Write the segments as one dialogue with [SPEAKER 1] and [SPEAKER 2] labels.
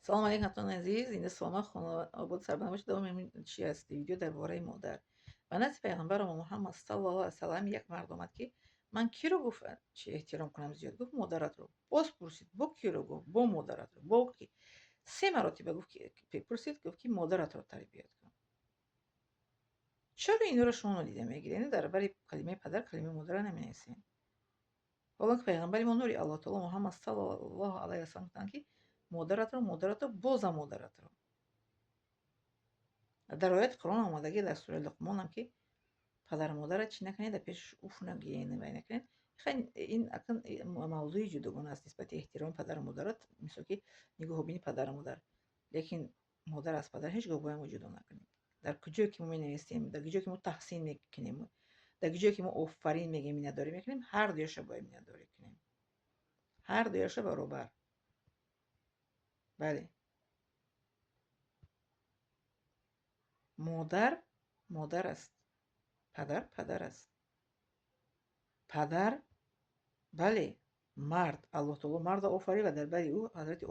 [SPEAKER 1] سلام علیکم حضرت عزیز. این سوال خانواده سربنامش دوم چی است؟ ویدیو درباره مادر و از پیغمبر محمد صلی الله علیه و سلم یک مرد آمد که من کی رو گفت چی احترام کنم زیاد؟ گفت مادرت رو. باز پرسید با کی رو؟ گفت با مادرت رو. با کی؟ سه مرتبه گفت که پرسید، گفت که مادرت رو تربیت کن. چرا این رو شما نادیده میگیرید؟ یعنی در برای کلمه پدر کلمه مادر نمینویسین. حالا که پیغمبر ما نوری الله تعالی محمد صلی الله علیه و سلم گفتند که مادرت رو باز مادرت رو. در روایت قرآن آمدگی در سوره لقمان هم که پدر و مادر چی نکنید در پیش اوف نگیرین و نکنید. خیلی این اصلا موضوع جداگانه است نسبت احترام پدر و مادرت، مثل که نگاه بینی پدر و مادر، لیکن مادر از پدر هیچ گاه باید جدا نکنید. در کجا که ما می‌نویسیم، در کجا که ما تحسین میکنیم، در کجا که ما آفرین میگیم مینداری میکنیم، هر دویش باید مینداری کنیم، هر دویش برابر. بله، مادر مادر است، پدر پدر است. پدر، بله، مرد، الله تعالی مرد آفرید و در بری او حضرت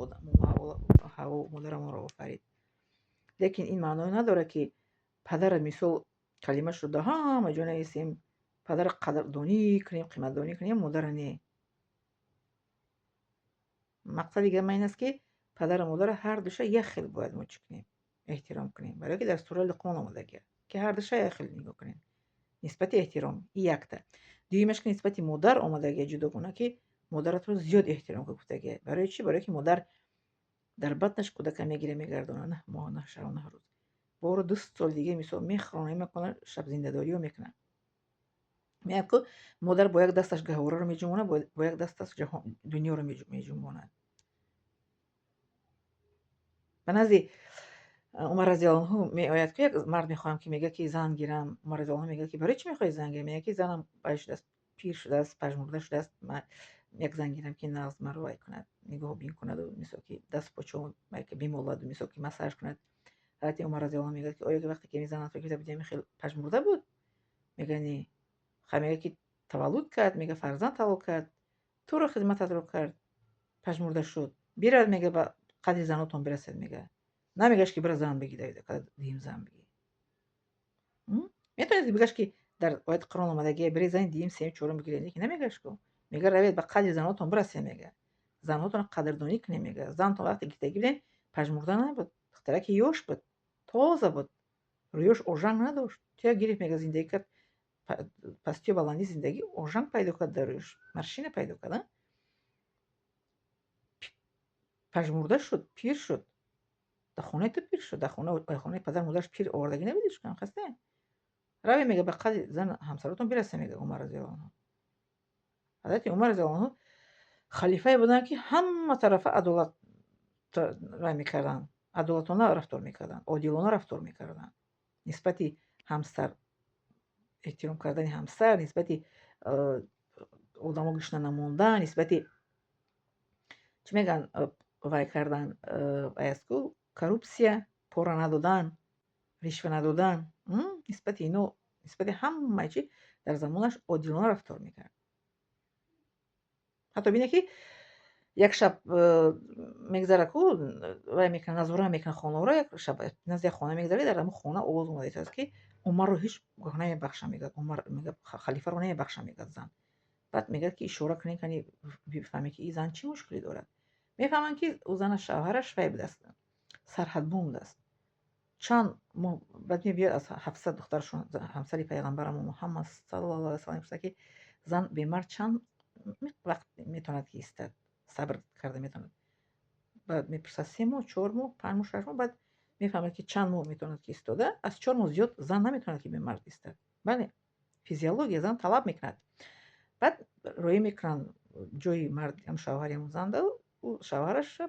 [SPEAKER 1] هوا مادر ما را آفرید. لیکن این معنی نداره که پدر مثال کلمه شده همه جا نویسیم پدر قدردانی کنیم قیمتدانی کنیم، مادر نه. مقصد دیگه من این است که پدر و مادر هر دوشه یک خیلی باید ما کنیم احترام کنیم، برای که در سوره لقمان آمده که هر دوشه یک خیلی نگاه کنیم نسبت احترام. این یک تا. دویمش که نسبت مادر آمده جدا کنه که مادرت رو زیاد احترام گفتگی. برای چی؟ برای که مادر در بطنش کودک میگیره میگردونه، نه ماه نه شب نه روز. بارو 2 سال دیگه مثال میخرانه میکنه، شب زنده‌داری رو میکنه. میگه که مادر با یک دستش گهواره رو میجمونه، با یک دستش جهان دنیا رو میجمونه. به نزد عمر رضی الله عنه می آید که یک مرد میخوام که میگه که زن گیرم. عمر رضی الله عنه میگه که برای چی میخوای زن گیری؟ میگه که زنم باش دست پیر شده است، پژمرده شده است، من یک زن گیرم که ناز مرا وای کند، نگاه بین کند و مثل که دست پاچو که بیمولد مثل که مساج کند. حضرت عمر رضی الله عنه میگه که آیا که وقتی که میزنن تو که بدیم خیلی پژمرده بود؟ میگه نه. خب میگه که تولد کرد، میگه فرزند تولد کرد، تو رو خدمت رو کرد، پژمرده شد، بیرد میگه با قدر زناتون برسد. میگه نمیگهش که برای زن بگی داید دیم زن بگی. میتونید بگش که در آیت قرآن آمدگی برای زن دیم سیم چورم بگیرید که نمیگهش که میگه روید به قدر زناتون برسه. میگه زناتون قدردانی کنی. میگه زن تو وقتی گیرتگی بدین پژمرده نبود، دخترک یوش بود، تازه بود، رویش اوژنگ نداشت. تو گیرید میگه زندگی کرد، پستی و بلندی زندگی اوژنگ پیدا کرد، در رویش مرشین پیدا کرد، پژمرده شد، پیر شد. در خونه تو پیر شد، در خونه پدر مادرش پیر آوردگی نمیدیش کنم خسته. روی میگه به قدر زن همسرتون برسه. میگه عمر رضی الله عنه. حضرت عمر رضی الله عنه خلیفه بودن که همه طرف عدالت رای میکردن، عدالتانه رفتار میکردن، عادلانه رفتار میکردن. نسبت همسر احترام کردن همسر، نسبت آدما گوش نموندن، نسبت چی میگن وای کردن اسکو کورپسیا، پورا ندادن، رشوه ندادن، نسبت اینو، نسبت همه چی در زمانش عادلانه رفتار میکرد. حتی بینه که یک شب میگذره که وای میکنه نظوره میکنه خانه رو، یک شب نزد خانه میگذره، در همون خانه آواز اومده است که عمر رو هیچ گاه نمیبخشه. میگه عمر، میگه خلیفه رو نمیبخشه. میگه زن. بعد میگه که اشاره کنی کنی بفهمی که این زن چی مشکلی دارد. میفهمن که او زن شوهرش وای بوده است، سرحد بوند است. چند بعد میبیاد از 700 دخترشون همسر پیغمبرمون محمد صلی الله علیه و سلم میگه که زن به مرد چند وقت میتوند که ایستد، صبر کرده میتوند. بعد میپرسه 3 ماه، 4 ماه، 5 ماه، 6 ماه. بعد میفهمه که چند ماه میتوند که ایستاده. از 4 ماه زیاد زن نمیتوند که به مرد ایستد. بله، فیزیولوژی زن طلب میکند. بعد روی میکنن جوی مرد هم شوهر هم زن ده و شوهرش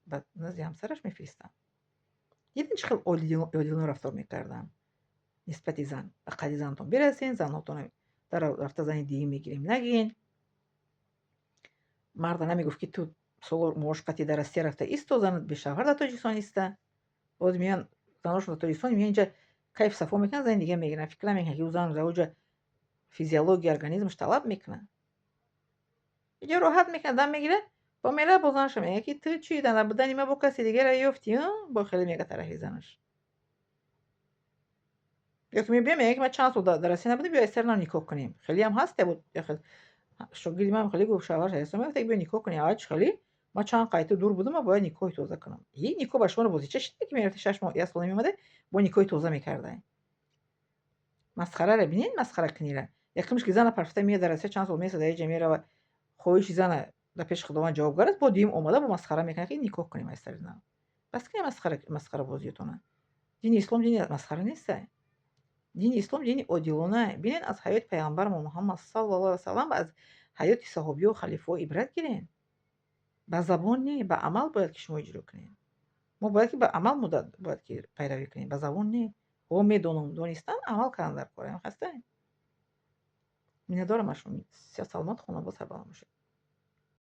[SPEAKER 1] بعد نزد همسرش میفرستن. دیدین چقدر عادلانه رفتار میکردن نسبت زن. اقلی زنتون برسین، زناتون در رفته زنی دیگه میگیریم نگین. مرد نمیگفت که تو سولار موشقتی در استی رفته ایستو، زن به شوهر در تاجیکستان ایسته. باز میان زناشون در تاجیکستان میان اینجا کیف صفا میکنن، زن دیگه میگیرن. فکر نمیکنن که زن زوج فیزیولوژی ارگانیسمش طلب میکنه. اینجا راحت میکنه، دم میگیره، با ملت بزرگش میگه که تو چی در بودن ما با کسی دیگه را یافتی ها با خیلی میگه طرحی زنش یا که میگه میگه من چند سال در رسی نبودیم بیا استرنا نیکو کنیم خیلی هم هسته بود یا خیلی شوگیری من خیلی گفت شوهر هست من گفتم بیا نیکو کنیم آج خیلی ما چند قایت دور بودم ما باید نیکوی توزه کنم این نیکو باش من بازی چه شده که میرفت 6 ماه یا سال میومده با نیکوی توزه میکرده مسخره را ببینین مسخره کنیره یکمش که زن پرفته میاد در چند سال میسه در جمعه و خویش زن در پیش خداوند جوابگار است با دیم اومده با مسخره میکنه که نیکو کنیم از سر زن بس که مسخره بازیتونه دین اسلام دین مسخره نیست دین اسلام دین عادلانه ببینین از حیات پیامبر محمد صلی الله علیه و سلم و از حیات صحابی و خلیفه عبرت گیرین به زبان نه به عمل باید که شما اجرا کنین ما باید که به عمل باید که پیروی کنیم به زبان نه او میدونم دونستن عمل کردن در کارم هستن میندارم اشون سیاست سلامت خونه با سر باشه